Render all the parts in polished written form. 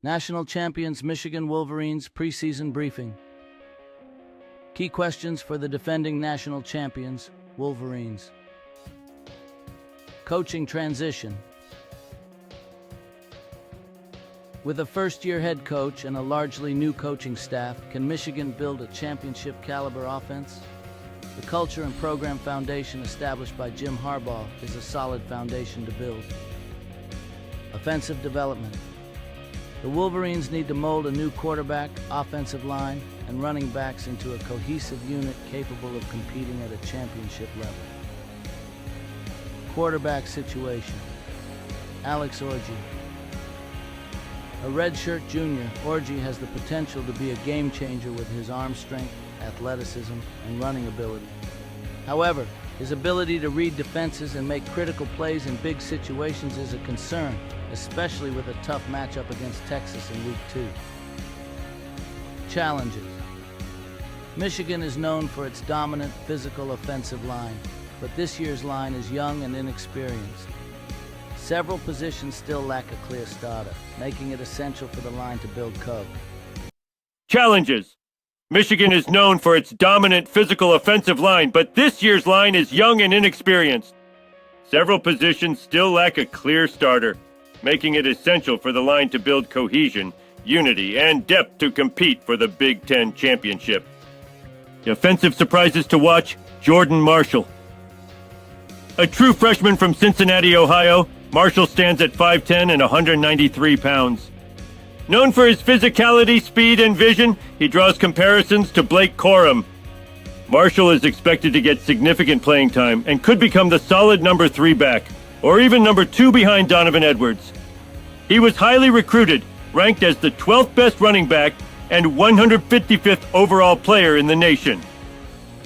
National champions Michigan Wolverines preseason briefing. Key questions for the defending national champions, Wolverines. Coaching transition. With a first-year head coach and a largely new coaching staff, can Michigan build a championship-caliber offense? The culture and program foundation established by Jim Harbaugh is a solid foundation to build. Offensive development. The Wolverines need to mold a new quarterback, offensive line, and running backs into a cohesive unit capable of competing at a championship level. Quarterback situation. Alex Orji. A redshirt junior, Orji has the potential to be a game changer with his arm strength, athleticism, and running ability. However, his ability to read defenses and make critical plays in big situations is a concern, especially with a tough matchup against Texas in Week 2. Challenges. Michigan is known for its dominant physical offensive line, but this year's line is young and inexperienced. Several positions still lack a clear starter, making it essential for the line to build code. Challenges. Michigan is known for its dominant physical offensive line, but this year's line is young and inexperienced. Several positions still lack a clear starter, making it essential for the line to build cohesion, unity, and depth to compete for the Big Ten championship. Offensive surprises to watch, Jordan Marshall. A true freshman from Cincinnati, Ohio, Marshall stands at 5'10" and 193 pounds. Known for his physicality, speed, and vision, he draws comparisons to Blake Corum. Marshall is expected to get significant playing time and could become the solid number 3 back, or even number 2 behind Donovan Edwards. He was highly recruited, ranked as the 12th best running back and 155th overall player in the nation.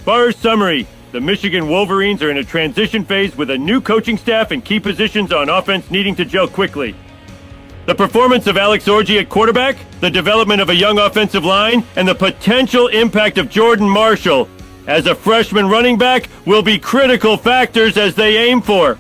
Barr's summary: the Michigan Wolverines are in a transition phase with a new coaching staff and key positions on offense needing to gel quickly. The performance of Alex Orji at quarterback, the development of a young offensive line, and the potential impact of Jordan Marshall as a freshman running back will be critical factors as they aim for